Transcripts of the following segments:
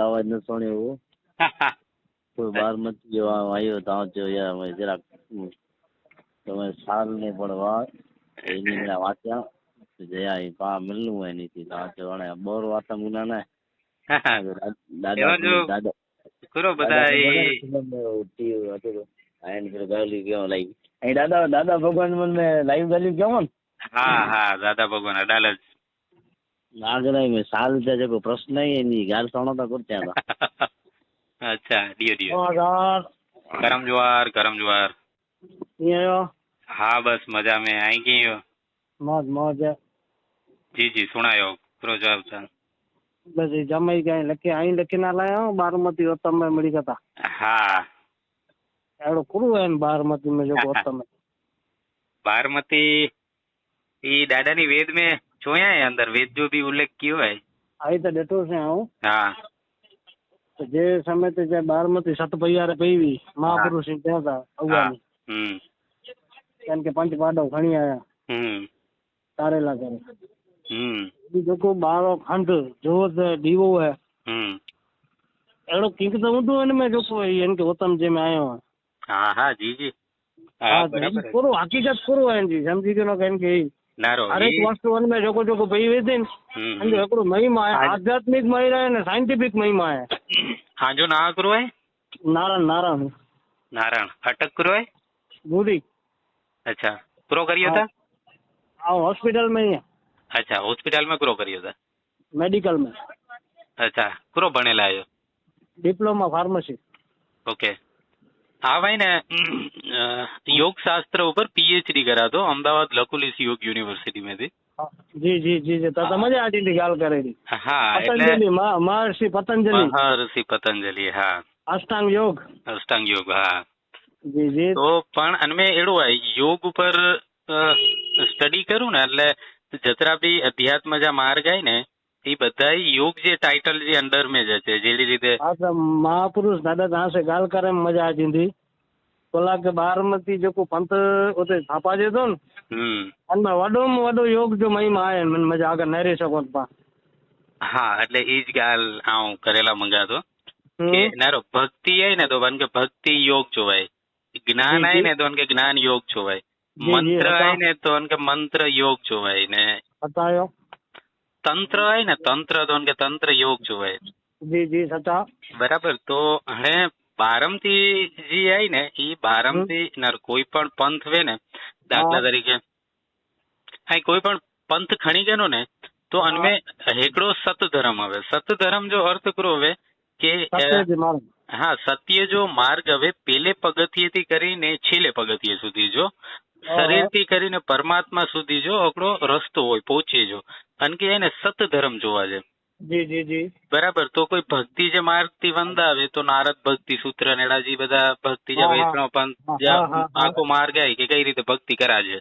અવાજ ન સુણ્યો કોઈ બારમતી જેવો આવ્યો તો જો યાર અમે જરાક તમે સાલ ને પણ વાત એની મેં વાંચ્યા જયા એ પા મિલનું હોય નીતિ તો વણે બોર વાતા મુના ને દાદા દાદા કરો બધા ગાલી કેવો લાવી અહીં દાદા દાદા ભગવાન મને લાઈવ ગાલી કેવો ને હા હા દાદા ભગવાન અડાલજ નાગરાઈ મેં સાલ છે કોઈ પ્રશ્ન એની ગાલ સણોતા કરતા હતા અચ્છા ડિયો ગરમ જુવાર હા બસ મજા में आई गई મોજ મોજ जी जी सुनायो કરો જવાબ સર બસ એ જમાઈ ગયા લખી અહીં લખી ના લાયા બારમતી તમે મળી ગયા હા એડો કરું હે બારમતી में जो તમે बारमती ये दादा ની वेद में જોયા है अंदर वेद जो भी उल्लेख कियो है आई तो डेटो से आऊं हाँ तो जे समय ते जे बारमती सत पૈયારે પીવી મહાપુરુષ ત્યાં હતા અવવાની કેમ કે પંચ પાડવ ઘણી આયા તારેલા કરે બીજો કો બારો ખંડ જોત દીવો है એડો કિંક તો હું તો એને મે જો કોઈ એને કે ઉત્તમ જે મે આયો हाँ हाँ जी जी હા બરાબર પૂરો હકીકત પૂરો હે જી સમજી ગયો કેમ કે નારો હરેક વસ્તુ में જોકો જોકો પઈ વેદિન અને એકડો મહિમા હે આધ્યાત્મિક મહિમા હે ને સાયન્ટિફિક મહિમા હે हाँ जो ना करो है નારાયણ નારાયણ नारायण अटक करो है बूढ़ी अच्छा करो करियो था हाँ हॉस्पिटल में ही है अच्छा हॉस्पिटल में करो करियो था मेडिकल में अच्छा करो बनेला आयो डिप्लोमा फार्मसी ओके हाँ भाई ने योग शास्त्र ऊपर पीएचडी करा तो अहमदाबाद लकुलिस योग यूनिवर्सिटी में थी जी जी जी जी तो मजा आती थी गाल करेली हाँ पतंजलि महर्षि पतंजलि हाँ अष्टांग योग हाँ जी जी तो पण अनमे एड़ो है योग ऊपर स्टडी करूँ ने એટલે જતરા બી અધ્યાત્મ જા માર્ગ આય ને એ બધા योग જે टाइटल જે अंडर में જ છે જેડી રીતે अच्छा महापुरुष दादा जहाँ से गाल करे मजा आती थी बोला के बारमती जो को पंथ उते छापा जे तो अनमे वडो में वडो योग जो महिमा आए मन मजा आगे नरी सको पा हाँ એટલે ઈ જ ગાલ આઉં કરેલા મંગાતો કે નારો ભક્તિ આય ને તો બન કે ભક્તિ योग જોવાય જ્ઞાન આય ને તો કે જ્ઞાન योग જોવાય મંત્ર આય ને તો કે મંત્ર योग જોવાય ને बतायो તંત્ર આય ને તંત્ર તો કે તંત્ર योग જોવાય जी जी सचा बराबर तो हणे बारमती जी आई ने ई बारमती नर कोई पण पंथ वे ने दाखला तरीके हाई कोई पण पंथ खणी गयो ने तो अनमे हेकड़ो सत धर्म हवे सत धर्म जो अर्थ करो हवे के हाँ सत्य जो मार्ग हवे पेले पगथिये थी करीने छेले पगथिये सुधी जो शरीर थी करीने परमात्मा सुधी जो ओकड़ो रस्तो होय पहुंचे जो अन के एने सत धर्म जोवा छे जी जी जी बराबर तो कोई भक्ति जे मार्ग थी वंदावे तो नारद भक्ति सूत्र नेडाजी बधा भक्ति जे वैष्णव पंथ आखो मार्ग है कि कई रीते भक्ति करा छे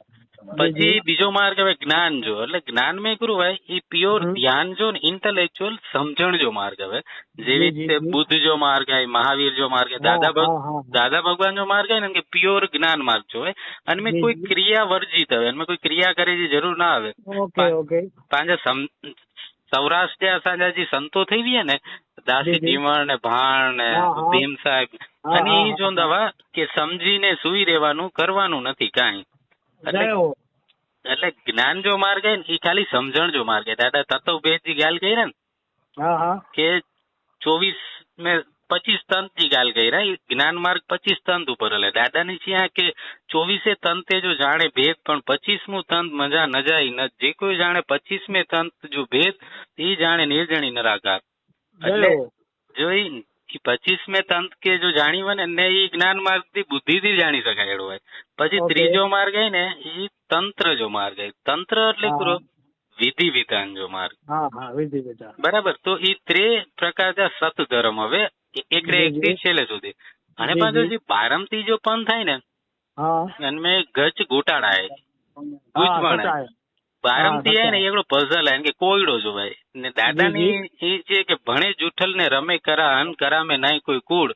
પછી બીજો માર્ગ હવે જ્ઞાન જો એટલે જ્ઞાન में गुरु है ई प्योर ध्यान जो इंटेलेक्चुअल समझण जो मार्ग है જેવી રીતે बुद्ध जो मार्ग है महावीर जो मार्ग है दादा भगवान जो मार्ग है ने प्योर ज्ञान मार्ग जो है अनमें कोई क्रिया वर्जित है अनमें कोई क्रिया करे जी जरूर ना आवे ओके ओके पांजा सौराष्ट्र असांजा जी संतो थई गया ने दासी जीवण ने भाण ने भीम साहेब અને ઈ જોંદાવા કે સમજીને સુઈ રહેવાનું કરવાનું નથી કાંઈ એટલે જ્ઞાન જો માર્ગ હે ને એ ખાલી સમજણ જો માર્ગ હે દાદા તત્વ ભેદ जी गाल कही ने के 24 में 25 तंत जी गाल कही रहा ज्ञान मार्ग 25 तंत ऊपर हले दादा ने छिया के 24 तंते जो जाने भेद पण 25मु तंत मजा न जाई न जे कोई जाने 25में तंत जो भेद ई जाने निर्जणी निराकार એટલે जो ई 25में तंत के जो जाणी वन ने ई ज्ञान मार्ग थी बुद्धि थी जाणी शकाय एड़ो है પછી ત્રીજો માર્ગ હે ને ઈ તંત્ર જો માર્ગ હે તંત્ર એટલે પૂરો વિધિ વિધાન જો માર્ગ હા હા વિધિ વિધાન બરાબર તો ઈ ત્રે પ્રકારના સત ધર્મ હવે એકરે એક થી છેલ્લે સુધી અને પાછો જે બારમતી જો પંથ થાય ને હા એનમે ગચ ગોટાળા હે ગુજવણ હે બારમતી હે ને એકડો પઝલ હે કે કોયડો જો ભાઈ ને દાદાની એ છે કે ભણે જૂઠલ ને રમે કરા અન કરા में नहीं कोई कूड़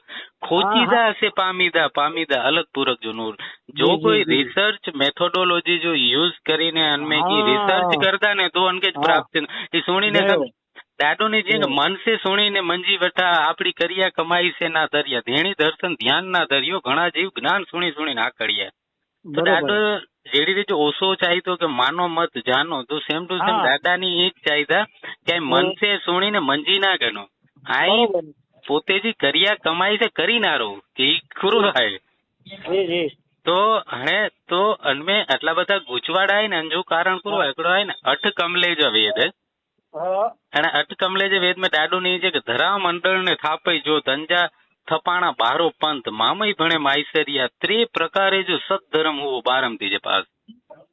खोचीदा से पामीदा पामीदा अलग पूरक जो नूर जो कोई रिसर्च मेथोडोलॉजी जो यूज करीने अनमे की रिसर्च करता ने तो उनके प्राप्त ये सुनी ने દાડોની જે મનસે સુણીને મંજી વઠા આપડી કર્યા કમાઈ છે ના ધર્યા, ધેણી દર્શન ધ્યાન ના ધર્યો, ઘણા જીવ જ્ઞાન સુણી સુણીને આકડ્યા. તો દાદો જેડી રીતે ઓછો ચાહીતો કે માનો મત જાનો, તો સેમ ટુ સેમ દાદાની એ જ ચાહીતા કે મનસે સુણીને મંજી ના ગણો. આ પોતે જે કર્યા કમાઈ છે કરી ના રહો કે ઈ ખરું થાય. તો હણે તો અનમે આટલા બધા ગુચવાડા આય ને અંજુ કારણ કરું એકડો આય ને અઠ કમલેજ વેદ અને અઠ કમલેજ વેદ में દાડો ની છે કે ધરા મંડળ ને થાપઈ જો તંજા થપાણા બારો પંથ મામય ભણે માઈસરિયા ત્રે પ્રકારે જો સદધર્મ હોવો બારમથી જે પાસ.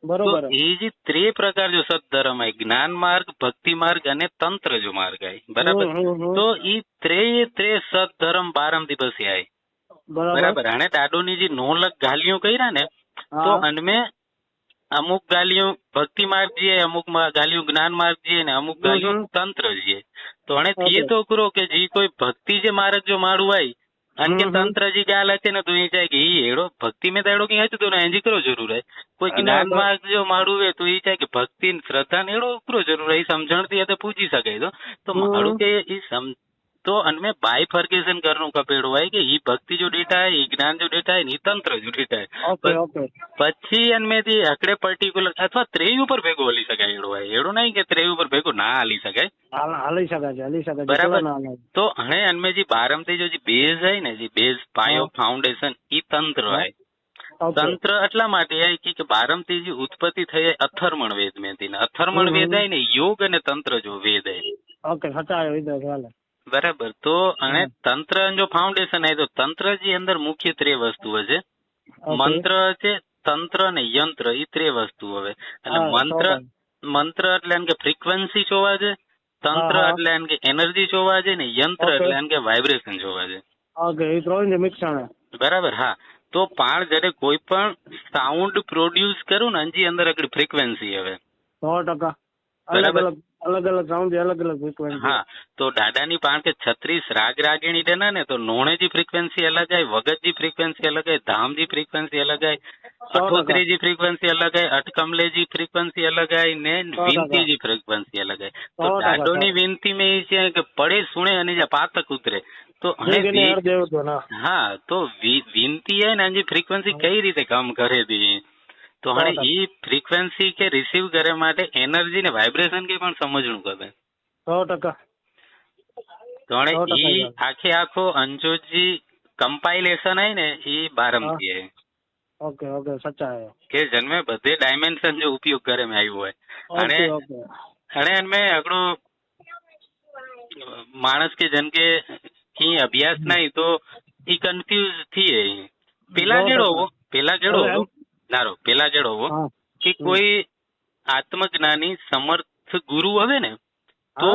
બરોબર. એ જે ત્રે પ્રકાર જો સદધર્મ આય જ્ઞાન માર્ગ, ભક્તિ માર્ગ અને તંત્ર જો માર્ગ આય. બરાબર. તો ઈ ત્રે સદધર્મ બારમથી પછી આય. બરાબર. અને દાડોની જે નોલક ગાલીઓ કર્યા ને તો અનમે અમુક ગાલીઓ ભક્તિ માર્ગ જે, અમુક ગાલીઓ જ્ઞાન માર્ગ જે ને અમુક ગાલીઓ તંત્ર જે. તો હણે થઈએ તો કરો કે જે કોઈ ભક્તિ જે માર્ગ જો માળું આય અને કે તંત્ર જે ગાલ હશે ને તો એ ચાહે કે ઈ એડો ભક્તિ में એડો કઈ હતું તો એજી કરો જરૂર હે. કોઈ જ્ઞાન માર્ગ જો માળું હે તો એ ચાહે કે ભક્તિ શ્રદ્ધા ને એડો કરો જરૂર હે. સમજણ થી પૂછી શકાય તો માળું કે ઈ તો અનમે બાયફર્કેશન કરનું કપેડો હોય કે ઈ ભક્તિ જો ડેટા હે, ઈ જ્ઞાન જો ડેટા હે, ઈ તંત્ર જો ડેટા હે. પછી અનમે થી આકડે પર્ટિક્યુલર અથવા ત્રેય ઉપર ભેગો હલી શકાય એડો હોય. એડો નહીં કે ત્રેય ઉપર ભેગો ના હલી શકાય. હલી શકાય. બરાબર. તો હણે અનમે જે બારમથી જો જે બેઝ હે ને, જે બેઝ પાયો ફાઉન્ડેશન ઈ તંત્ર હોય. તંત્ર એટલા માટે આય કે બારમથી જે ઉત્પત્તિ થઈ અથર્મણ વેદ મેથી ને અથર્મણ વેદ આય ને યોગ અને તંત્ર જો વેદ હે. ઓકે સચાય. બરાબર. તો અને તંત્ર જો ફાઉન્ડેશન આય તો તંત્ર જે અંદર મુખ્ય ત્રે વસ્તુઓ છે. મંત્ર છે, તંત્ર ને યંત્ર ઈ ત્રે વસ્તુ હવે. એટલે મંત્ર એટલે કે ફ્રીક્વન્સી જોવા છે, તંત્ર એટલે કે એનર્જી જોવા છે ને યંત્ર એટલે કે વાઇબ્રેશન જોવા છે. ઓકે ઈ ત્રણ મિક્સણ. બરાબર. હા. તો પણ જ્યારે કોઈ પણ સાઉન્ડ પ્રોડ્યુસ કરું ને અંજી અંદર એકડી ફ્રીક્વન્સી હવે 100%. બરાબર. અલગ અલગ સાઉન્ડ અલગ અલગ ફ્રીક્વન્સી. હા. તો દાદાની પાસે કે 36 રાગ રાગીણી દેના ને તો નોણેજી ફ્રીક્વન્સી અલગ આય, વગતજી ફ્રીક્વન્સી અલગ આય, ધામજી ફ્રીક્વન્સી અલગ આય, અઠોતરીજી ફ્રીક્વન્સી અલગ આય, અઠકમલેજી ફ્રીક્વન્સી અલગ આય ને વિનતીજી ફ્રીક્વન્સી અલગ આય. તો દાદોની વિનતી में એ છે કે પડે સુણે અને જે પાતક ઉતરે. તો હા. તો વિનતી હે ને એની ફ્રીક્વન્સી કઈ રીતે કામ કરે દી. તો હણે ઈ ફ્રીક્વન્સી કે રિસીવ કરે માટે એનર્જી ને વાઇબ્રેશન કે પણ સમજણું કરે. 100%. તો હણે ઈ આખે આખો અંજોજી કમ્પાઇલેશન હે ને ઈ બારમથી હે. ઓકે સચ્ચા કે જન્મે બધે ડાયમેન્શન જો ઉપયોગ કરે में આવ્યું હોય. અને એનમે આપણો માણસ કે જન કે કી અભ્યાસ નહીં તો ઈ કન્ફ્યુઝ થઈએ. પેલા જેડો કે કોઈ આત્મજ્ઞાની સમર્થ ગુરુ હવે ને તો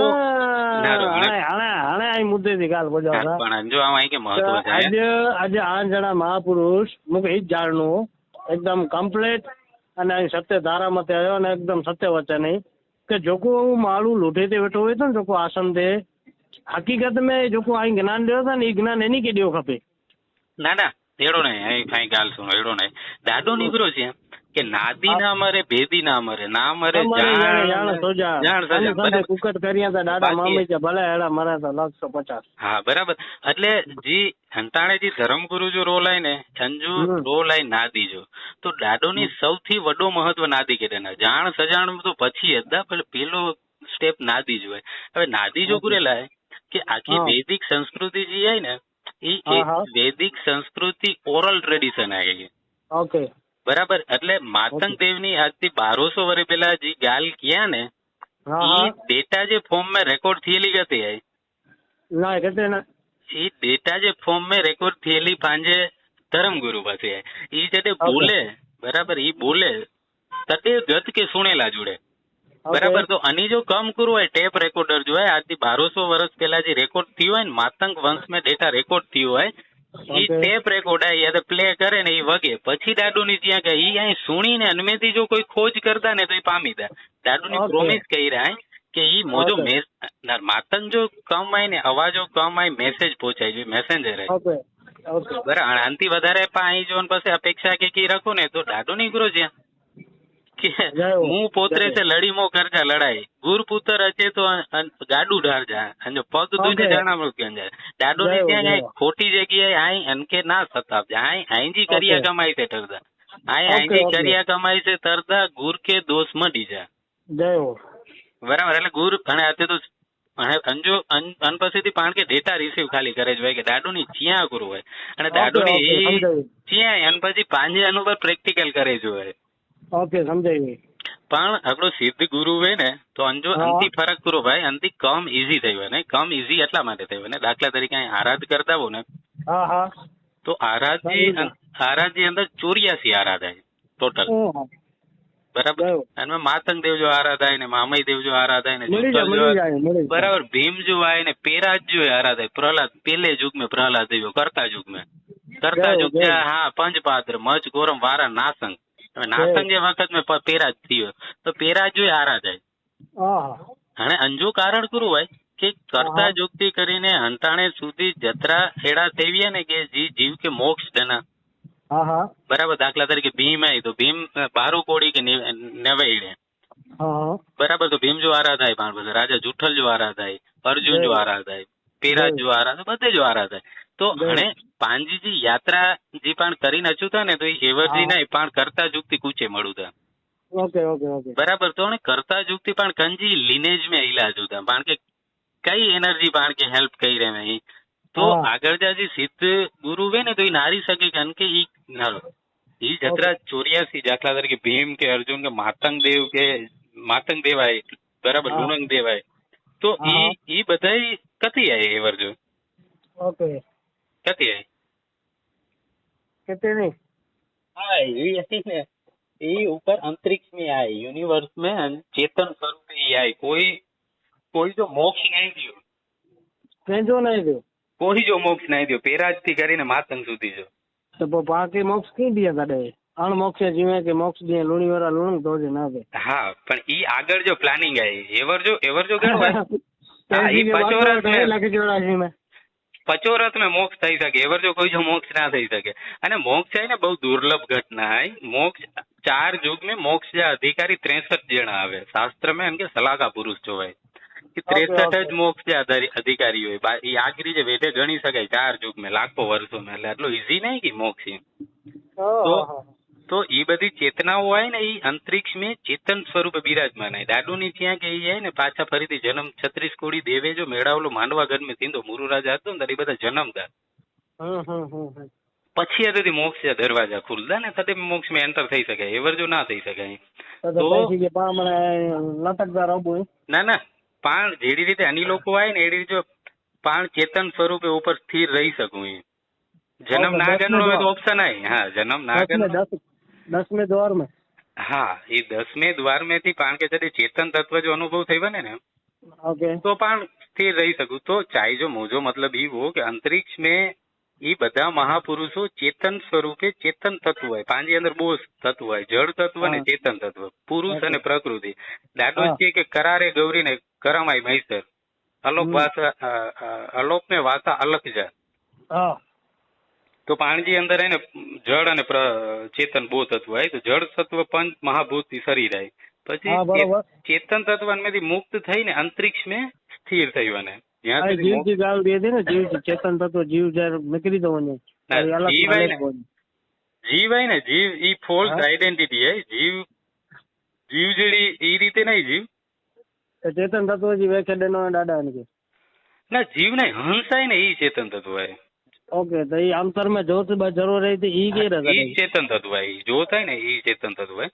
મુદ્દેથી ગાલ બજાવ. પણ જો આમાં કે મહત્વ છે આજે 8 જણા મહાપુરુષ મુકે ઈ જ જાણનું એકદમ કમ્પ્લીટ અને સત્ય ધારામતે આવ્યો અને એકદમ સત્ય વચન કે જોકો માળું લોઠે તે બેઠો હોય તો ને જોકો આસન દે હકીકત में જોકો આ જ્ઞાન દેવો था ને ઈ જ્ઞાન એની કે દેવો ખપે. ના એડો નહીં. અહીં કઈ ગાલ સુનો એડો નહીં. દાદો નીકળો છે કે નાદી ના મરે, ભેદી ના મરે, ના મરે જાણ કુકટ કર્યા હતા દાદા મામી છે ભલે એડા મરે તો 150. હા બરાબર. એટલે જી હંતાણે જી ધર્મગુરુ જો રોલ આય ને અંજુ રોલ આય નાદી જો. તો દાદોની સૌથી વડો મહત્વ નાદી કે દેના. જાણ સજાણ તો પછી હતા પણ પેલો સ્ટેપ નાદી જો. હવે નાદી જો ગુરેલા કે આખી વૈદિક સંસ્કૃતિ જે આય ને ઈ વૈદિક સંસ્કૃતિ ઓરલ ટ્રેડિશન આય. ઓકે બરાબર. એટલે માતંગ દેવની આજથી 1200 વર્ષ પહેલા જે ગાલ કિયા ને ઈ ડેટા જે ફોર્મ में રેકોર્ડ થયેલી હતી આય ના કેતે ના ઈ ડેટા જે ફોર્મ में રેકોર્ડ થયેલી પાંજે ધર્મગુરુ પાસે આય ઈ જડે બોલે. બરાબર. ઈ બોલે તતે ગત કે સુણેલા જોડે. બરાબર. તો આની જો કમ કરવું હોય ટેપ રેકોર્ડર જો હોય આજથી 1200 વર્ષ પહેલા જે રેકોર્ડ થયું હોય ને માતંગ વંશ में ડેટા રેકોર્ડ થયું હોય ઈ ટેપ રેકોર્ડ આય પ્લે કરે ને ઈ વગે પછી દાદુની ત્યાં કે ઈ અહીં સુણીને અનમેથી જો કોઈ ખોજ કરતા ને તો ઈ પામી દે. દાદુની પ્રોમિસ કહી રહ્યા કે ઈ મોજો માતંગ જો કમ આય ને અવાજો કમ આય મેસેજ પહોંચાય જો મેસેન્જર હે. બરાબર. આનાથી વધારે અહીં જો પછી અપેક્ષા કે કી રાખો ને તો દાદુની ગુરુ જ્યાં કે હું પોતરે છે લડીમો કરકા લડાઈ ગુરપુત્ર અચે તો ગાડું ઢાર જાય અને પગ દુજે જાણા મૃત્યુ જાય દાડો ની ત્યાં ખોટી જગ્યાએ આઈ અનકે ના સતાપ જાય આઈજી કર્યા કમાઈ તે ટરદા આઈજી કર્યા કમાઈ તે તરદા ગુર કે દોષ મડી જાય બરાબર એટલે ગુર અને અત્યારે તો અંજો અન પાસેથી પાણ કે ડેટા રિસીવ ખાલી કરે જ હોય કે દાડુ ની ચિયા ગુરુ હોય અને દાડુ ની ચિયા અન પછી પાંજે અનુભવ પ્રેક્ટિકલ કરે જ હોય. ઓકે સમજાય. પણ આપણો સિદ્ધ ગુરુ હોય ને તો અંજો અંતિ ફરક કરો ભાઈ અંતિ કમ ઈઝી થયું ને કમ ઈઝી એટલા માટે થયું ને દાખલા તરીકે આરાધ કરતા હો ને તો આરાધજી અંદર 84 આરાધાય ટોટલ બરાબર અને માતંગ દેવ જો આરાધાય ને મામઈ દેવ જો આરાધાય ને બરાબર ભીમ જો આય ને પેરાજ જો આરાધાય પ્રહલાદ પેલે યુગ में प्रहलाद देव करता युग में हाँ पंचपात्र मच गोरम वारा नासंग नासंग જે વખત મેં પેરાજ થયો તો પેરાજ જો આરાધાય અને અંજો કારણ કરું હોય કે કરતા યુક્તિ કરીને હંતાણે સુધી જત્રા હેડા થેવીએ ને કે જીવ કે મોક્ષ દના બરાબર દાખલા તરીકે ભીમ આય તો ભીમ બારું કોડી કે નવેડે બરાબર તો ભીમ જો આરાધાય પણ બધા રાજા જુઠ્ઠલ જો આરાધાય અર્જુન જો આરાધાય પેરાજ જો આરાધાય બધે જો આરાધાય તો અને પાંજીજી યાત્રા જે પણ કરીને અચુતા ને તો એ એવરજી નહીં પણ કરતા જુક્તિ કૂચે મળુતા બરાબર તો કરતા જુક્તિ પણ કંજી લીનેજ में इलाज होता પણ કે કઈ એનર્જી પણ કે હેલ્પ કરી રહે તો આગળ જાજી સિદ્ધ ગુરુ હોય ને તો એ નારી શકે કે ઈ જત્રા 84 દાખલા તરીકે ભીમ કે અર્જુન કે માતંગ દેવાય બરાબર લુણંગ દેવાય તો ઈ બધાય કથી આય એવર જો ઓકે કથી આય कितने हाँ ये ने ये ऊपर अंतरिक्ष में आए यूनिवर्स में चेतन स्वरूप ही आए कोई जो मोक्ष नहीं दियो केजो नहीं दियो कोई जो मोक्ष नहीं दियो पेराज થી કરીને માતંગ સુધી જો તો બાકી મોક્ષ કી દિયા કાડે અણ મોક્ષ જીવે કે મોક્ષ દિયા લુણી વાળા લુણંગ તો જ ના દે હા પણ ઈ આગળ જો પ્લાનિંગ આઈ એવર જો ગણો હા ઈ પચોરસ મે લાગે જોડાજી મે પચોરથ में मोक्ष થઈ શકે એવર જો કોઈ જો મોક્ષ ના થઈ શકે અને મોક્ષ છે ને બહુ દુર્લભ ઘટના है मोक्ष 4 युग में मोक्ष जा अधिकारी 63 जणा આવે શાસ્ત્ર में इनके सलाहका पुरुष जो है कि 63 જ મોક્ષ जा अधिकारी હોય એ આખરી જે વેદે ગણી શકાય 4 युग में लाखों वर्षों में એટલે એટલું ઈઝી નહીં કે મોક્ષ તો એ બધી ચેતનાઓ હોય ને એ અંતરિક્ષ में ચેતન સ્વરૂપે બિરાજમાન है દાડુ ની ત્યાં કે એ ને પાછા ફરીથી જન્મ 36 કોડી દેવે જો મેળાવલો માંડવા ઘર में થીંદો મુરુ રાજા હતો ને એ બધા જન્મદાર પછી આથી મોક્ષ દરવાજા ખુલતા ને તતે મોક્ષ में એન્ટર થઈ શકે એવર જો ના થઈ શકે તો ના પણ જેડી રીતે અની લોકો આય ને એડી રીતે પણ ચેતન સ્વરૂપે ઉપર સ્થિર રહી શકું જન્મ ના ગણનો હોય તો ઓપ્શન આય હા જન્મ ના ગણનો 10वें द्वार में हाँ ये 10वें द्वार में थी पाण के जदे चेतन तत्व जो अनुभव थई बने ने ओके तो पाण स्थिर रही सकू तो चाहे जो मोजो मतलब ई हो कि अंतरिक्ष में ये बधा महापुरुषो चेतन स्वरूपे चेतन तत्व है पांजी अंदर बो तत्व है जड़ तत्व ने चेतन तत्व पुरुष અને પ્રકૃતિ દાદો છે કે કરારે ગૌરી ને કરમાય મૈસર અલોપ में वासा अलग जा तो पाणजी अंदर है ने जड़ અને चेतन बो तत्व है तो जड़ तत्व पंच महाभूत शरीर है પછી चेतन तत्व में मुक्त थई ने अंतरिक्ष में स्थिर थयो ने જ્યાં સુધી જીવ की गाल दे दे ने जीव चेतन तत्व जीव जर निकली दो ने जीव है ने जीव ई फॉल्स आइडेंटिटी है जीव जेडी ई रीते नहीं जीव चेतन तत्व जी व्याख्या देनो दादा ने ना जीव नहीं हंस है ने ई चेतन तत्व है ओके तो ये अंतर में जोत जरूर रही थी ई के रहता ई चेतन तत्व है जोत है ने ई चेतन तत्व है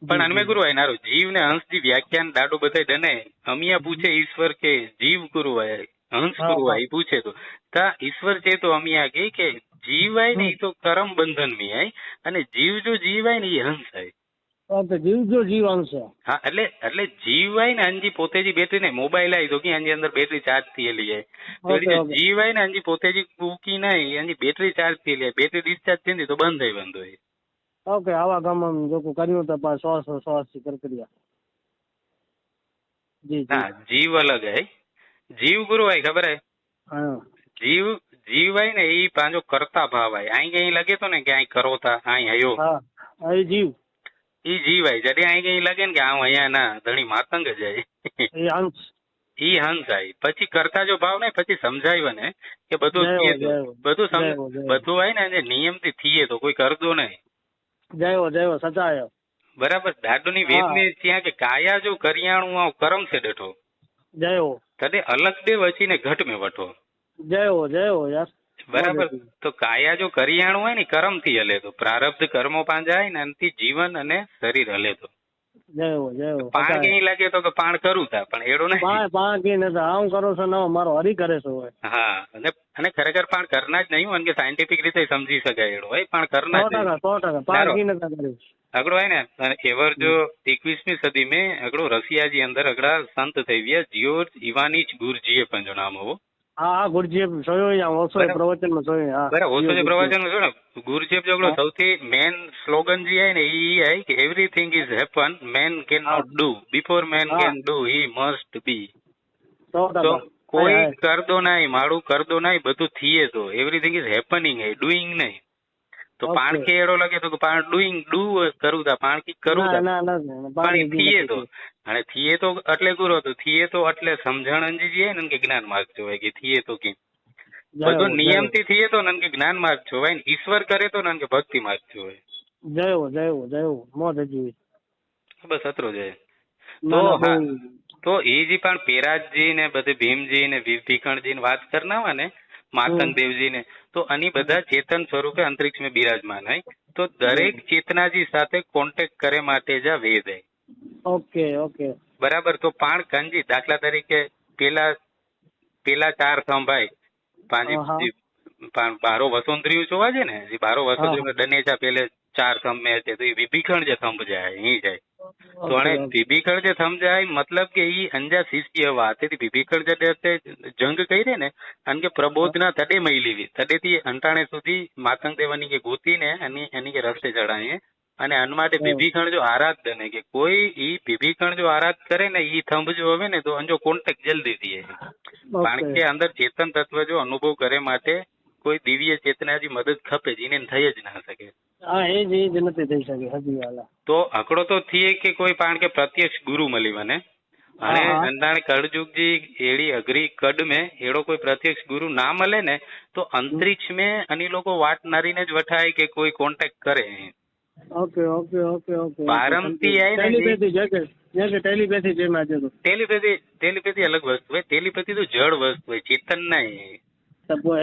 पण अनमे गुरु है नारो जीव ने हंस जी व्याख्यान दाडो बताई दने अमिया पूछे ईश्वर के जीव गुरु है हंस गुरु है पूछे तो ता ईश्वर छे तो अमिया के जीव है ने तो कर्म बंधन में है अने जीव जो जीव है ने ई हंस है ओके जीव जो जीव हंस है हाँ એટલે જીવ है ने अंजी पोते जी बैटरी ने मोबाइल आई तो कि अंजी अंदर बैटरी चार्ज थी है तो जीव है ने अंजी पोते जी कूकी नहीं अंजी बैटरी चार्ज थी बैटरी डिस्चार्ज थी तो बंद है ओके आवा गम जो को कर्यो तो पास 100 कर दिया जी हां जीव अलग है जीव गुरु है खबर है हां जीव है ने ई पांजो करता भाव है आई कहीं लगे तो ने कि आई करो था आई आयो हां आई जीव ઈ જીવાય જડે અહીં કઈ લાગે ને કે આમ અહીંયા ના ધણી માતંગ જાય એ અંશ ઈ હંસાય પછી કરતા જો ભાવ નહીં પછી સમજાવ્યો ને કે બધું બધું હોય ને નિયમ થી થઈએ તો કોઈ કરતો નહીં. જયો સચાયો બરાબર. દાદુની વેદ ને ત્યાં કે કાયા જો કરિયાણું આવ કરમ છે ડઠો જયો તને અલગ દે વચીને ઘટ મેં વઠો. જયો યાર બરાબર. તો કાયા જો કરિયાણું હોય ને કરમ થી હલે તો પ્રારબ્ધ કર્મો પાંજાય ને અંતિ જીવન અને શરીર હલે તો પાણ કઈ લાગે તો કે પાણ કરું તા પણ એડો નહીં પાણ કઈ નથી આવું કરો છો ન મારો હરી કરે છો. હા અને ખરેખર પાણ કરના જ નહીં હોય કે સાયન્ટિફિક રીતે સમજી શકાય એડો હોય પણ કરના જ 100% પાણ કઈ નથી અગડો હોય ને એવર જો 21મી સદી में અગડો રશિયાજી અંદર અગડા સંત થઈ ગયા જ્યોર્જ ઇવાનિચ ગુરજીએ પંજો નામ હોવો. હા ગુરજીએ જોયો ઓછો પ્રવચનમાં જોયો. હા બરાબર ઓછો જે પ્રવચન જો ને ગુરજીએ જો સૌથી મેન સ્લોગન જે હે ને ઈ હે કે everything is happen man can not do before man can do he must be. તો કોઈ કરદો નહીં મારું કરદો નહીં બધું થઈએ તો એવરીથિંગ ઇઝ હેપનિંગ હે ડુઈંગ નહીં. તો પાણ કે એડો લાગે તો પાણ ડુઈંગ ડુ કરું તા પાણ કી કરું તા પાણી થઈએ તો અને થઈએ તો એટલે ગુરો તો થઈએ તો એટલે સમજણ અંજી ને કે જ્ઞાન માર્ગ જોવાય કે થઈએ તો કે બધું નિયમ થી થઈએ તો ને કે જ્ઞાન માર્ગ જોવાય ને ઈશ્વર કરે તો ને કે ભક્તિ માર્ગ જોવાય. જયો મોજ હજી બસ અતરો જાય. તો એ જે પણ પેરાજજી ને બધે ભીમજી ને વિભીષણજી ને વાત કરના હોય ને માતંગ દેવજી ને તો આની બધા ચેતન સ્વરૂપે અંતરિક્ષ में બિરાજમાન હોય તો દરેક ચેતનાજી સાથે કોન્ટેક્ટ કરે માટે જ વેદ હે. ઓકે બરાબર. તો પાણ કંજી દાખલા તરીકે પેલા 4 થંભાઈ પાંજી બારો વસોંતરીયું જોવા છે ને જે બારો વસોંતરીયું ડનેજા પેલે 4 થંભ में હશે તો એ વિભીષણ જે થંભ જાય અહીં જાય તો અને વિભીષણ જે થંભ જાય મતલબ કે ઈ અંજા શિષ્ય વાત તેથી વિભીષણ જે જંગ કરી ને અને કે પ્રબોધના તડે મળી તડેથી અંટાણે સુધી માતંગ દેવાની કે ગોતીને એની કે રસ્તે ચડાવીએ અને અન માટે વિભીષણ જો આરાધ ને કે કોઈ ઈ વિભીષણ જો આરાધ કરે ને ઈ થંભ જો હવે ને તો અંજો કોન્ટેક્ટ જલ્દી થઈએ કારણ કે અંદર ચેતન તત્વ જો અનુભવ કરે માટે કોઈ દિવ્ય ચેતનાજી મદદ ખપે જીને થઈ જ ના શકે. હા એ જ નથી થઈ શકે હજી વાલા. તો આંકડો તો થઈએ કે કોઈ પાણ કે પ્રત્યક્ષ ગુરુ મળી મને અને અંદાણે કળજુગજી એડી અઘરી કડ में એડો કોઈ પ્રત્યક્ષ ગુરુ ના મળે ને તો અંતરિક્ષ में અની લોકો વાટ નારીને જ વઠાય કે કોઈ કોન્ટેક્ટ કરે. ઓકે પારમતી આય ને ટેલિપેથી અલગ વસ્તુ હોય. ટેલિપેથી તો જળ વસ્તુ હોય ચેતન નહીં.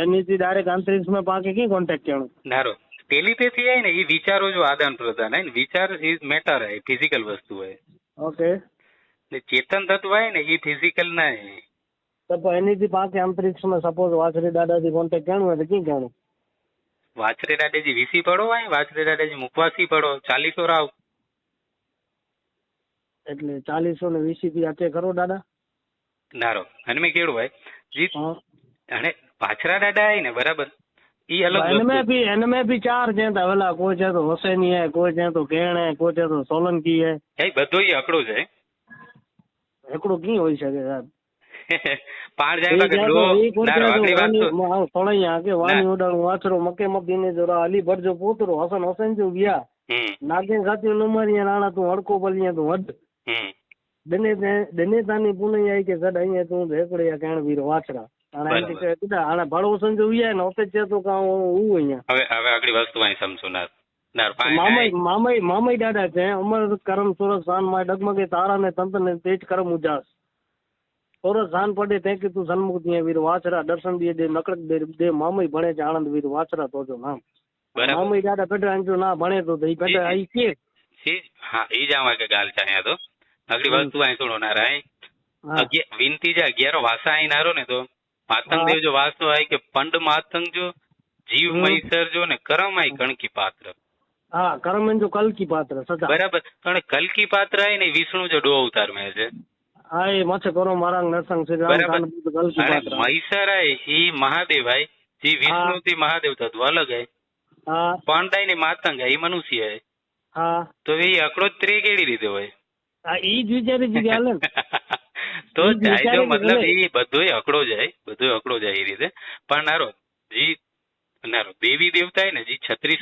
એની ડાયરેક્ટ અંતરિક્ષમાં પાકે કી કોન્ટેક્ટ કરવાનો નારો ટેલિપેથી આય ને એ વિચારો જો આદાન પ્રદાન હે ને વિચાર ઇઝ મેટર હે ફિઝિકલ વસ્તુ હે. ઓકે ને ચેતન તત્વ હે ને એ ફિઝિકલ ના હે. તો એનીથી પાકે અંતરિક્ષમાં સપોઝ વાછરી દાદાથી કોન્ટેક્ટ કરવાનો હોય તો કી કરવાનું? વાછરે દાદાજી વીસી પડો હોય વાછરે દાદાજી મુકવાસી પડો 40 રાવ એટલે 40 ને 20 થી આટે કરો દાદા નારો અને મેં કેડું હોય જી અને પાછરા દાદા આય ને બરાબર ઈ અલગ એનમે ભી 4 છે તો વેલા કોઈ છે તો હોસેની હે કોઈ છે તો કેણ હે કોઈ છે તો સોલંકી હે એ બધો ઈ અકડો છે. એકડો કી હોઈ શકે યાર પાડ જાય કે ડો નારો આગલી વાત તો સોળૈયા કે વાની ઉડાણું વાછરો મકે મદીને જોરા અલી ભરજો પોતરો હસન હસન જો ગયા નાગે ગાતી નમરિયા રાણા તું હડકો બલિયા તું હડ દનેતાની પુનઈ આઈ કે ગડ અહીંયા તું ઢેકડ્યા કેણ વીર વાછરા અને કે કીધા આને ભાડો સંજો વિયા ને ઓતે છે તો કા હું અહીંયા હવે આગલી વસ્તુ અહીં સમજો નાર મામઈ દાદા છે અમર કરમ સુરત સાન માં ડગમગે તારા ને તંત ને તેજ કરમ ઉજાસ સુરત સાન પડે તે કે તું સન્મુખ ત્યાં વીર વાછરા દર્શન દે નકળક દે મામઈ ભણે છે આનંદ વીર વાછરા તો જો નામ મામઈ દાદા પેટા અંજો ના ભણે તો ઈ પેટા આઈ કે હા ઈ જાવા કે ગાલ ચાયા તો આગલી વસ્તુ અહીં સુનો ના રાય વિનતી જે 11 વાસા અહીં નારો ને તો માતંગ દેવ જો વાસો આય કે પંડ માતંગ જો જીવ મહીસર જો ને કરમ આય કણકી પાત્ર. હા કરમ જો કલકી પાત્ર સદા બરાબર. અને કલકી પાત્ર આય ને વિષ્ણુ જો ડો અવતાર માં છે હા એ મચ્છ કરો મારા નરસંગ શ્રી રામ કલકી પાત્ર મહીસર આય ઈ મહાદેવ આય જી વિષ્ણુ થી મહાદેવ તત્વ અલગ આય. હા પંડ આય ને માતંગ આય ઈ મનુષ્ય આય. હા તો એ અકડો ત્રે કેડી રીતે હોય હા ઈ જ વિચારી જ ગયા ને તો જાય જો મતલબ એ બધોય અકડો જાય એ રીતે પણ નારો દેવી દેવતા ને જે 36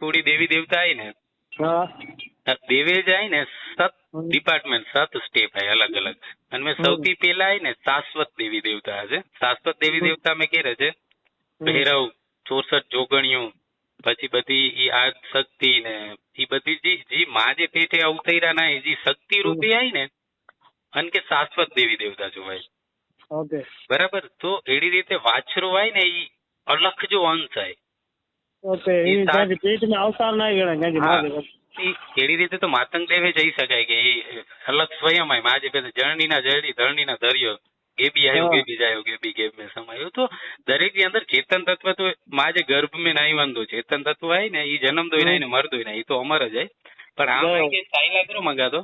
કુડી દેવી દેવતા ને હા દેવે જાય ને 7 ડિપાર્ટમેન્ટ 7 સ્ટેપ है अलग अलग અને મેં સૌથી પહેલા है ને શાશ્વત દેવી દેવતા છે. શાશ્વત દેવી દેવતા મેં કે છે ભૈરવ 64 જોગણીયું પછી બધી ઈ આદ શક્તિ ને ઈ બધી જે માં જે પેટે અવતર્યા ના એ જે શક્તિ રૂપી આવી ને અને કે શાશ્વત દેવી દેવતા જોવાય. ઓકે બરાબર. તો એવી રીતે વાછરો હોય ને ઈ અલખ જો અંશ હોય. ઓકે ઈ તાજી પેટમાં અવતાર ના ગણાય કે એવી રીતે તો માતંગ દેવે જઈ શકાય કે એ અલગ સ્વયં હોય માજે પેલા જળનીના જળી ધરણીના ધર્યો ગેબી આવ્યો ગેબી જાયો ગેબી ગેબ મેં સમાયો. તો દરેક ની અંદર ચેતન તત્વ તો માજે ગર્ભ મેં નહીં વાંધો ચેતન તત્વ હોય ને ઈ જન્મ દોય ને મર દોય ને એ તો અમર જ હોય. પણ આમ હોય કે ચાઈલા કરો મંગાતો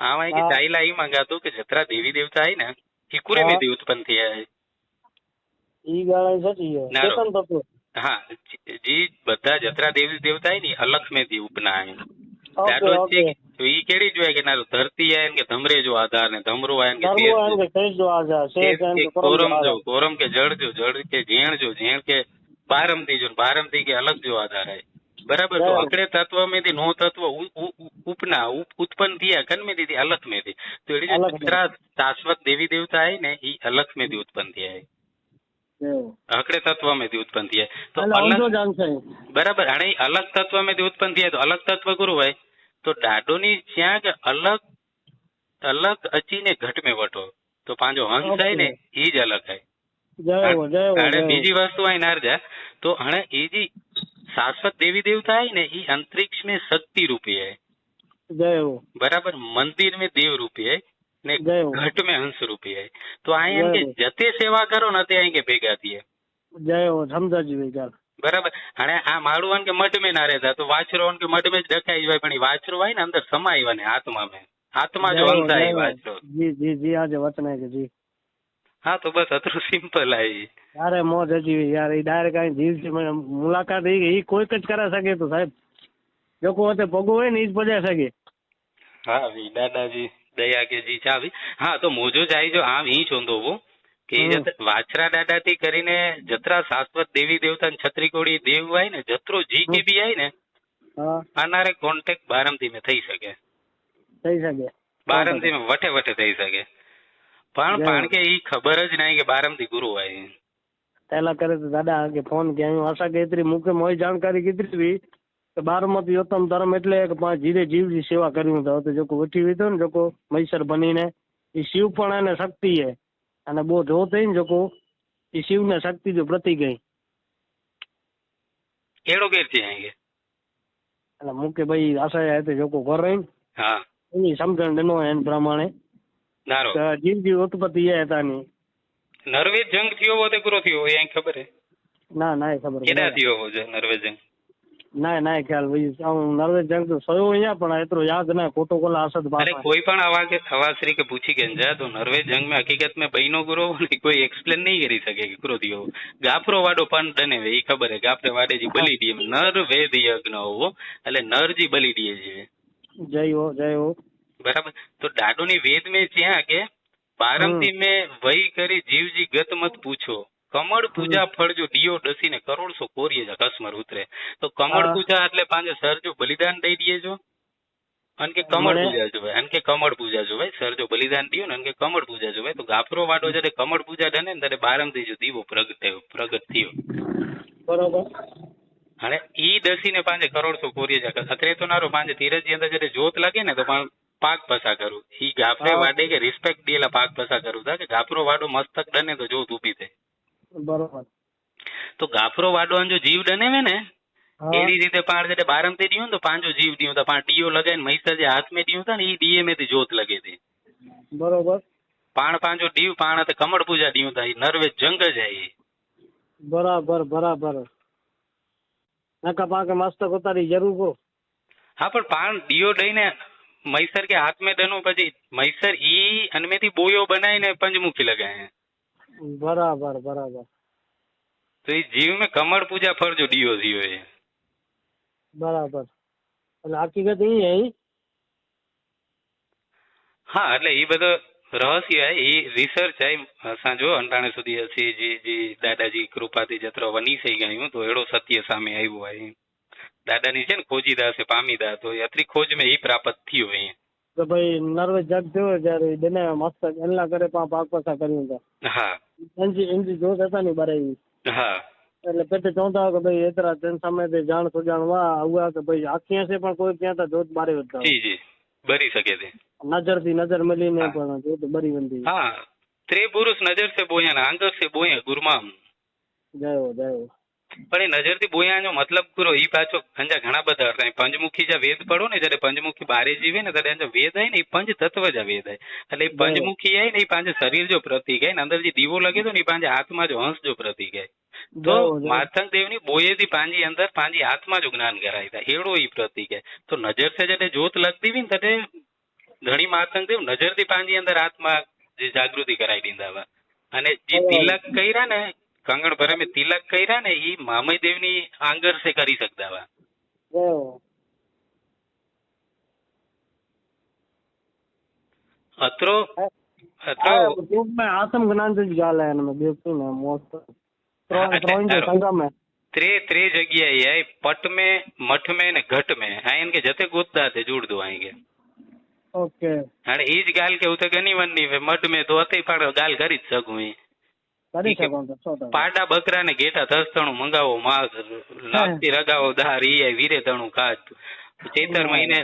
આમ હોય કે ચાઈલા એ મંગાતો કે જતરા દેવી દેવતા હોય ને એ કુરે મેથી ઉત્પન્ન થયા ઈ ગાળા સાચી ચેતન તત્વ. હા જે બધા જતરા દેવી દેવતા હોય ને અલખ મેથી ઉપના દાડો છે તો ઈ કેડી જોય કે ના ધરતી આય કે ધમરે જો આધાર ને ધમરો આય કે કોરમ જો કોરમ કે જળ જો જળ કે ઝેણ જો ઝેણ કે બારમતી જો બારમતી કે અલગ જો આધાર આય. બરાબર. તો અકડે તત્વ મેથી નો તત્વ ઉપના ઉત્પન્ન થયા કન મેથી અલખ મેથી. તો એડી જતરા શાશ્વત દેવી દેવતા આય ને ઈ અલખ મેથી ઉત્પન્ન થયા અકડે તત્વ મેથી ઉત્પન્ન થયા. તો અલગ બરાબર. અને અલગ તત્વ મેથી ઉત્પન્ન થયા તો અલગ તત્વ ગુરુ હોય તો દાડોની જ્યાં કે અલગ અલગ અચીને ઘટ મેં વટો તો પાંજો હંસ થાય ને ઈ જ અલગ થાય. બીજી વસ્તુ હોય નારજા તો હણે એ જે શાશ્વત દેવી દેવતા હોય ને ઈ અંતરિક્ષ में શક્તિ રૂપી है. બરાબર. મંદિર में देव रूपी है ને ઘટ में હંસ રૂપી है. તો આ એમ કે જતે સેવા કરો ને તે અહીં કે ભેગા થઈએ. સમજાજી બરાબર. અને આ માળું કે મઢ મેં ના રહેતા તો વાછરો કે મઢ મેં જ ડકાઈ જાય પણ વાછરો હોય ને અંદર સમાય હોય ને આત્મા મેં આત્મા જો અંધાય વાછરો. જી જી જી આજે વચન કે જી. હા તો બસ અતરું સિમ્પલ આવી. અરે મોજ હજી યાર એ ડાયરેક્ટ અહીં જીવ છે મુલાકાત એ કોઈક જ કરા શકે તો સાહેબ લોકો હોતે પગો હોય ને ઈ જ પજા શકે. હા વી દાદાજી દયા કે જી ચાવી. હા તો મોજો જાય જો આમ ઈ ચોંદોવું કે વાછરા દાદા થી કરીને જતરા શાશ્વત દેવી દેવતા છત્રી કોડી દેવ હોય ને જતરો જી કે બી આય ને આનારે કોન્ટેક્ટ બારમતી મેં થઈ શકે બારમતી મેં વટે વટે થઈ શકે. પણ કારણ કે ઈ ખબર જ નહીં કે બારમતી ગુરુ હોય. પેલા કરે તો દાદા કે ફોન કે હું આશા કે એટલી મુખ્ય મોય જાણકારી કીધી કે બારમતી ઉત્તમ ધર્મ એટલે કે પાંચ જીરે જીવની સેવા કર્યું તો જો ઉઠી હોય ને જો મૈસર બનીને એ શિવ પણ એને શક્તિ હે અને બહુ જોત ને જો એ શિવ ને શક્તિ જો પ્રતિક ગઈ એડો કેર થી આएंगे એટલે મુકે ભાઈ આશા હે જો ઘર રહી હા એની સમજણ દેનો એન પ્રમાણે નારો જીવ ઉત્પત્તિ હે તાની નરવેદ જંગ થયો હો તે પૂરો થયો હોય ખબર હે ના ના ખબર કેડા થયો હો છે નરવેદ જંગ ના ના ખ્યાલ ભાઈ નરવેદ જંગ તો સયો અહીંયા પણ એટલો યાદ ના ખોટો કોલા અસદ અરે કોઈ પણ આવાશ્રી કે પૂછી કે જા તો નરવેદ જંગ में હકીકત में બહેનો ગુરો કોઈ એક્સપ્લેન નહીં કરી શકે કે ગુરો થયો ગાફરો વાડો પણ ડને એ ખબર હે ગાફરે વાડે જી બલી દીએ નર વેદ યજ્ઞ હોવો એટલે નરજી બલી દીએ છે. જય હો બરાબર. તો દાડોની વેદ में જ્યાં કે બારમતી में વહી કરી જીવજી ગત મત પૂછો કમળ પૂજા ફળ જો દિયો ડસીને કરોડસો કોરીએ જા કસમર ઉતરે. તો કમળ પૂજા એટલે પાંજે સર જો બલિદાન દઈ દઈએ જો અને કે કમળ પૂજા જોવે અને કે કમળ પૂજા જોવે સર જો બલિદાન દિયો ને કે કમળ પૂજા જોવે તો ગાફરો વાડો જયારે કમળ પૂજા ડને ને ત્યારે બારમતી જો દીવો પ્રગટ થયો. બરોબર. અને ઈ દસીને પાંજે કરોડસો કોરીએ જા અત્રે તો નારો પાંજે ધીરજની અંદર જયારે જોત લાગે ને તો પાક પસા કરું ઈ ગાફરે વાડે કે રિસ્પેક્ટ દેલા પાક પસા કરું તા કે ગાફરો વાડો મસ્તક ડને તો જોત ઊભી થાય. બરોબર. તો ગાફરો વાડો જો જીવ ડનેવે ને એવી રીતે પાણ જયારે બારમતી દિયો ને તો પાંજો જીવ દિયો તા પાણ ડીયો લગાઈને મૈસર જે હાથ में दियो था ને ઈ ડીએ में જોત લગે थी. બરોબર. પાણ પાંજો દીવ પાણ તે કમળ પૂજા દિયો था નરવે જંગ જાય. બરાબર બરાબર. નકા પાકે મસ્તક ઉતારી જરૂર કો. હા પણ પાણ ડીયો દઈને મૈસર કે હાથ में ડનો પછી મૈસર ઈ અનમેથી બોયો બનાવીને પંચમુખી લગાય. બરાબર બરાબર. તો એ જીવ में કમળ પૂજા ફરજો ડીયો જીવો એ. બરાબર. એટલે હકીકત એ હે. હા એટલે એ બધો રહસ્ય હે એ રિસર્ચ હે સાંજો અંટાણે સુધી હસી જી દાદાજી કૃપાથી જત્રો વની થઈ ગયું તો એડો સત્ય સામે આવ્યો હે દાદાની છે ને ખોજીદા છે પામીદા, તો અત્રી ખોજ મેં ઈ પ્રાપ્ત થયું અહીંયા. તો ભાઈ નર્વસ જગ થયો ત્યારે બેને મસ્ત એલા કરે પાક પસા કર્યું હતા. હા એનજી જોત હતા ને બરાઈ. હા એટલે પેટે ચોંતા કે ભાઈ એતરા તેન સમયથી જાણ સુજાણવા આવા કે ભાઈ આખી હશે પણ કોઈ ક્યાં તો જોત બારે હતા. જી જી બરી શકે છે. નજર થી નજર મળીને પણ જોત બરી બનતી. હા ત્રે પુરુષ નજર સે બોયા આંગર સે બોયા ગુરમામ. જયો જયો. પણ એ નજર થી બોયાનો મતલબ પૂરો ઈ પાછો અંજા ઘણા બધા અર્થ. પંચમુખી જા વેદ પડો ને જયારે પંચમુખી બારે જીવે ને ત્યારે અંજા વેદ આય ને એ પંચ તત્વ જા વેદ આય. એટલે એ પંચમુખી આય ને એ પાંચ શરીર જો પ્રતીક આય ને અંદર જે દીવો લગે તો ને એ પાંચ આત્મા જો હંસ જો પ્રતીક આય. તો માતંગ દેવની બોયેથી પાંજી અંદર પાંજી આત્મા જો જ્ઞાન કરાય था एड़ो ही प्रतीक है. तो नजर से जटे जोत लगती हुई तटे घणी मातंग देव नजर थी પાંજી અંદર આત્મા જે જાગૃતિ કરાવી દીધા વા. અને જે તિલક કર્યા ને કંગણ ભરે મેં તિલક કર્યા ને ઈ મામય દેવની આંગર સે કરી શકતા વા. અત્રો अत्रो में आत्म ज्ञान से गाल है ना देखो ना मोस्ट त्रोइन जो संगम है त्रे जगह है पट में मठ में ने घट में आयन के जते गोतदा थे जोड़ दो आएंगे. ओके अरे ईज गाल के उते गनी वन्नी मठ में तो अते पण गाल કરી જ શકું ઈ કરી શકો તો પાડા બકરા ને ઘેટા ધસતણું મંગાવો માસ લાગતી રગાવો ધાર ઈ વીરે તણું કાચ ચૈતર મહિને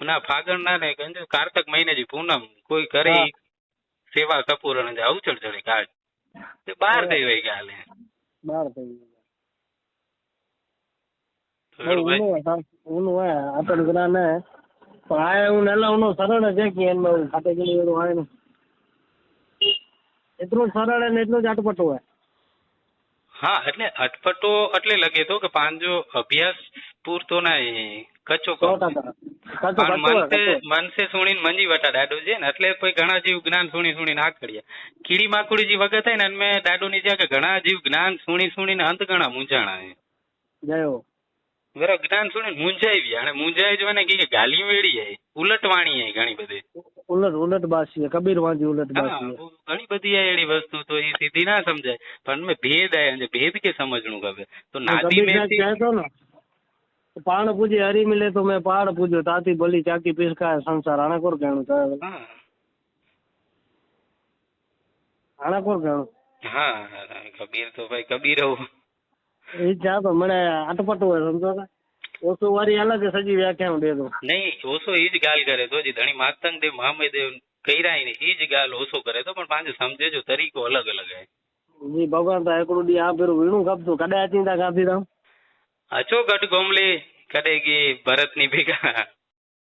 ના ફાગણ ના ને કંજો કાર્તક મહિને જી પૂનમ કોઈ કરે સેવા કપૂર અને અવચળ ચડે કાચ તે બહાર થઈ ગઈ ગાલે બહાર થઈ ગઈ ઉનું હે આપણ જ્ઞાન હે પણ આ હું નેલા ઉનો સરળ છે કે એમાં ખાતે ગણી એનું આય ને એટલું સરળ ને એટલું જ અટપટો હે. હા એટલે અટપટો એટલે લગે તો કે પાંજો અભ્યાસ પૂરતો ના કચ્ચો મનસે સુણીને મંજી વટા દાડો છે ને એટલે કોઈ ઘણા જીવ જ્ઞાન સુણીને આખડ્યા કીડી માકુડી જી વગત થાય ને મેં દાડો ની જ્યાં કે ઘણા જીવ જ્ઞાન સુણીને અંત ઘણા મૂંઝાણા છે જયો બરાબર જ્ઞાન સુણીને મૂંઝાઈ ગયા અને મૂંઝાઈ જવાને કે ગાલી વેડી જાય ઉલટવાણી જાય ઘણી બધી ઉલટ બાસી કબીર વાંજી ઉલટ બાસી ઘણી બધી એડી વસ્તુ તો એ સીધી ના સમજાય પણ મેં ભેદ આયા ભેદ કે સમજણું ગમે તો નાતી મેં કહેતો ને પાણ પૂજે હરી મિલે તો મેં પહાડ પૂજ્યો તાતી ભલી ચાકી પીસકાય સંસાર આને કોર કહેણું આને કોર કહેણું. હા કબીર તો ભાઈ કબીર એ ચા તો મને અટપટું હોય સમજો કે ઓછું વારી અલગ સજી વ્યાખ્યા દે દો નહીં ઓછો એ જ ગાલ કરે તો ધણી માતંગ દેવ મહામય દેવ કર્યા ને એ જ ગાલ ઓછો કરે તો પણ પાંચ સમજેજો તરીકો અલગ અલગ હે. જી ભગવાન તો એકડું દી આ પેલું વીણું કપતું કદાચ ચિંતા કાપી દઉં અચો ગઢ ગોમલી કડેગી ભરત ની ભેગા